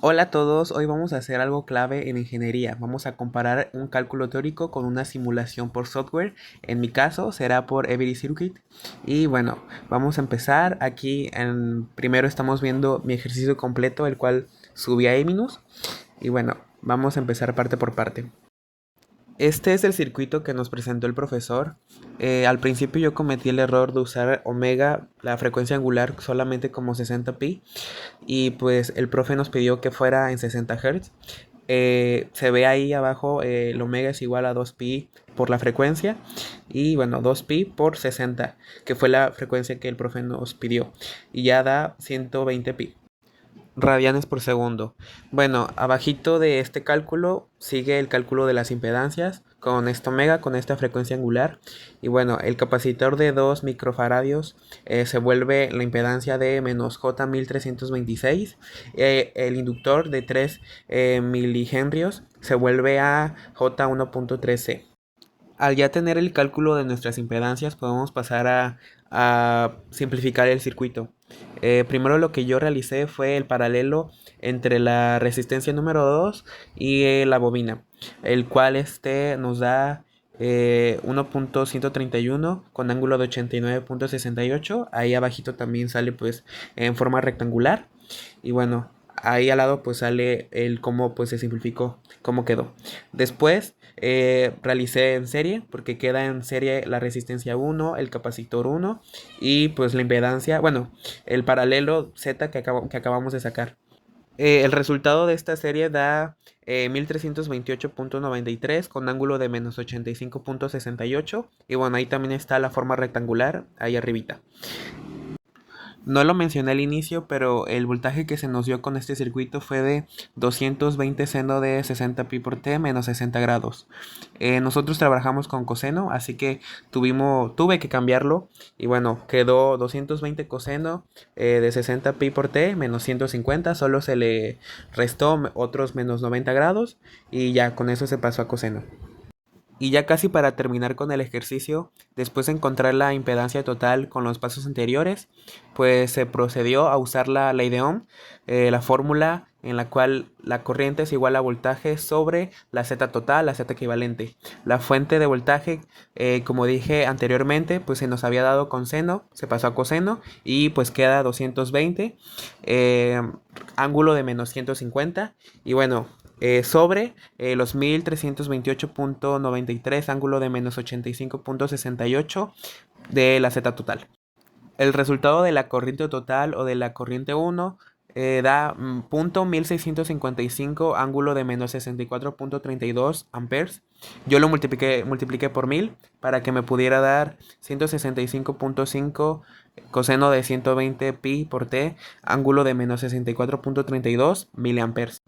Hola a todos, hoy vamos a hacer algo clave en ingeniería. Vamos a comparar un cálculo teórico con una simulación por software. En mi caso será por Every Circuit. Y bueno, vamos a empezar. Primero estamos viendo mi ejercicio completo, el cual subí a Eminus. Y bueno, vamos a empezar parte por parte. Este es el circuito que nos presentó el profesor. Al principio yo cometí el error de usar omega, la frecuencia angular, solamente como 60 pi, y pues el profe nos pidió que fuera en 60 Hz. Se ve ahí abajo, el omega es igual a 2pi por la frecuencia, y bueno, 2pi por 60, que fue la frecuencia que el profe nos pidió, y ya da 120 pi radianes por segundo. Bueno, abajito de este cálculo sigue el cálculo de las impedancias con esta omega, con esta frecuencia angular. Y bueno, el capacitor de 2 microfaradios se vuelve la impedancia de menos J 1326. El inductor de 3 milihenrios se vuelve a J 1.13. Al ya tener el cálculo de nuestras impedancias, podemos pasar a simplificar el circuito. Primero lo que yo realicé fue el paralelo entre la resistencia número 2 y la bobina, el cual nos da 1.131 con ángulo de 89.68. Ahí abajito también sale pues en forma rectangular. Y bueno, ahí al lado pues sale el cómo pues se simplificó, cómo quedó. Después realicé en serie, porque queda en serie la resistencia 1, el capacitor 1 y pues la impedancia, bueno, el paralelo Z que acabamos de sacar. El resultado de esta serie da 1328.93 con ángulo de menos 85.68. Y bueno, ahí también está la forma rectangular, ahí arribita. No lo mencioné al inicio, pero el voltaje que se nos dio con este circuito fue de 220 seno de 60 pi por t menos 60 grados. Nosotros trabajamos con coseno, así que tuve que cambiarlo. Y bueno, quedó 220 coseno de 60 pi por t menos 150. Solo se le restó otros menos 90 grados. Y ya con eso se pasó a coseno. Y ya casi para terminar con el ejercicio, después de encontrar la impedancia total con los pasos anteriores, pues se procedió a usar la ley de Ohm, la fórmula en la cual la corriente es igual a voltaje sobre la Z total, la Z equivalente. La fuente de voltaje, como dije anteriormente, pues se nos había dado con seno, se pasó a coseno y pues queda 220, ángulo de menos 150. Y bueno, sobre los 1328.93, ángulo de menos 85.68 de la Z total. El resultado de la corriente total o de la corriente 1 da punto 1655, ángulo de menos 64.32 amperes. Yo lo multipliqué por 1000 para que me pudiera dar 165.5 coseno de 120 pi por t, ángulo de menos 64.32 miliamperes.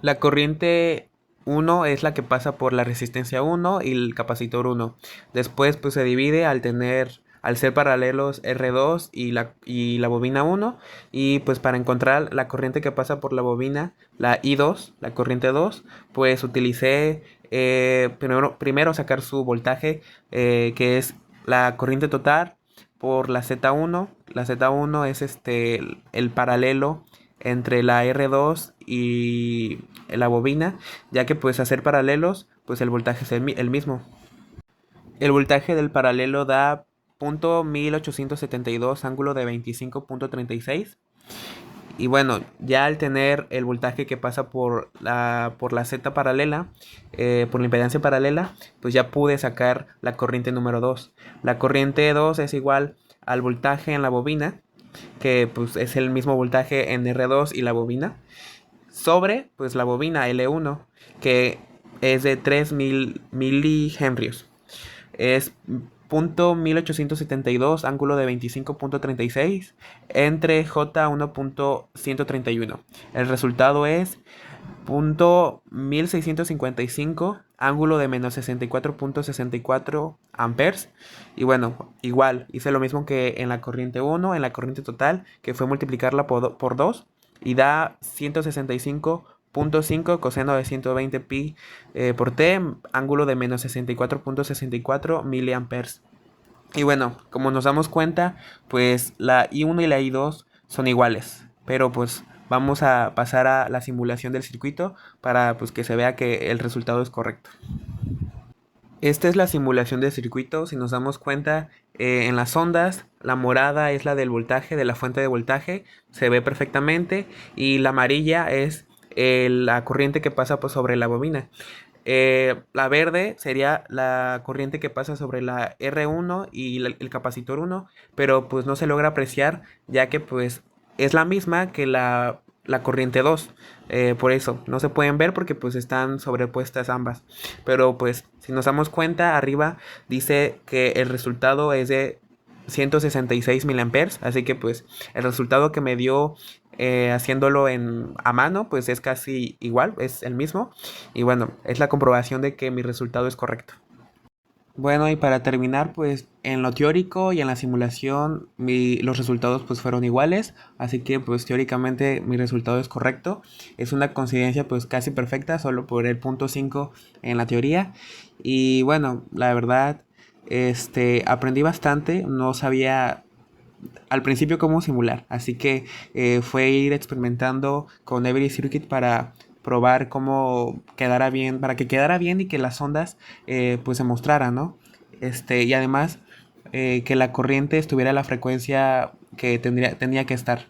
La corriente 1 es la que pasa por la resistencia 1 y el capacitor 1. Después pues se divide al ser paralelos R2 y la bobina 1. Y pues para encontrar la corriente que pasa por la bobina, la I2, la corriente 2, pues utilicé primero sacar su voltaje, que es la corriente total por la Z1. La Z1 es el paralelo entre la R2 y la bobina, ya que pues hacer paralelos, pues el voltaje es el mismo. El voltaje del paralelo da .1872, ángulo de 25.36. Y bueno, ya al tener el voltaje que pasa por la Z paralela, por la impedancia paralela, pues ya pude sacar la corriente número 2. La corriente 2 es igual al voltaje en la bobina, que pues es el mismo voltaje en R2 y la bobina, sobre pues la bobina L1, que es de 3 milihenrios. Es punto 1872, ángulo de 25.36 entre J 1.131. El resultado es punto 1655, ángulo de menos 64.64 amperes. Y bueno, igual hice lo mismo que en la corriente 1, en la corriente total, que fue multiplicarla por 2 y da 165.5 coseno de 120 pi por t, ángulo de menos 64.64 miliamperes. Y bueno, como nos damos cuenta, pues la I1 y la I2 son iguales, pero pues vamos a pasar a la simulación del circuito para pues que se vea que el resultado es correcto. Esta es la simulación del circuito. Si nos damos cuenta, en las ondas, la morada es la del voltaje, de la fuente de voltaje, se ve perfectamente, y la amarilla es la corriente que pasa pues, sobre la bobina. La verde sería la corriente que pasa sobre la R1 y el capacitor 1, pero pues no se logra apreciar ya que pues es la misma que la corriente 2. Por eso no se pueden ver porque pues están sobrepuestas ambas. Pero pues si nos damos cuenta, arriba dice que el resultado es de 166 miliamperes, así que pues el resultado que me dio haciéndolo a mano pues es casi igual, es el mismo, y bueno, es la comprobación de que mi resultado es correcto. Bueno, y para terminar, pues en lo teórico y en la simulación los resultados pues fueron iguales, así que pues teóricamente mi resultado es correcto. Es una coincidencia pues casi perfecta, solo por el punto 5 en la teoría. Y bueno, la verdad, aprendí bastante, no sabía al principio cómo simular, así que fue ir experimentando con Every Circuit para probar cómo quedara bien, para que quedara bien y que las ondas pues se mostraran, ¿no? Y además que la corriente estuviera a la frecuencia que tenía que estar.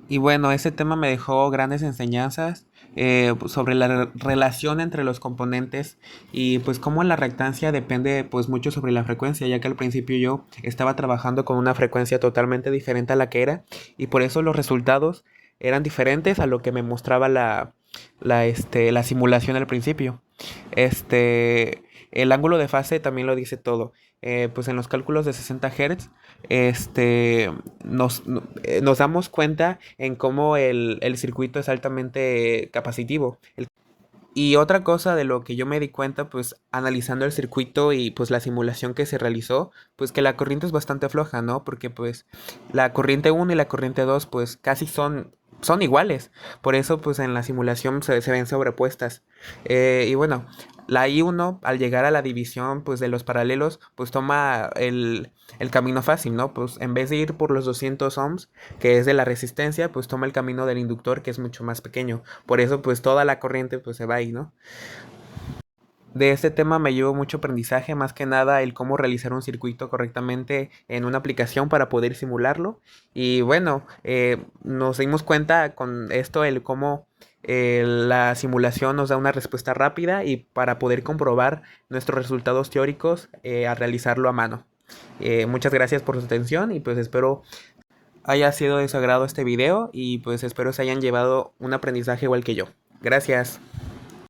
Y bueno, ese tema me dejó grandes enseñanzas sobre la relación entre los componentes y pues cómo la reactancia depende pues mucho sobre la frecuencia, ya que al principio yo estaba trabajando con una frecuencia totalmente diferente a la que era, y por eso los resultados eran diferentes a lo que me mostraba la simulación al principio. El ángulo de fase también lo dice todo. Pues en los cálculos de 60 Hz, nos damos cuenta en cómo el circuito es altamente capacitivo. Y otra cosa de lo que yo me di cuenta, pues analizando el circuito y pues la simulación que se realizó, pues que la corriente es bastante floja, ¿no? Porque pues la corriente uno y la corriente 2 pues casi son iguales. Por eso pues en la simulación se ven sobrepuestas. Y bueno, la I1 al llegar a la división pues de los paralelos pues toma el camino fácil, ¿no? Pues en vez de ir por los 200 ohms, que es de la resistencia, pues toma el camino del inductor, que es mucho más pequeño. Por eso pues toda la corriente pues se va ahí, ¿no? De este tema me llevo mucho aprendizaje, más que nada el cómo realizar un circuito correctamente en una aplicación para poder simularlo. Y bueno, nos dimos cuenta con esto el cómo la simulación nos da una respuesta rápida y para poder comprobar nuestros resultados teóricos a realizarlo a mano. Muchas gracias por su atención y pues espero haya sido de su agrado este video y pues espero se hayan llevado un aprendizaje igual que yo. Gracias.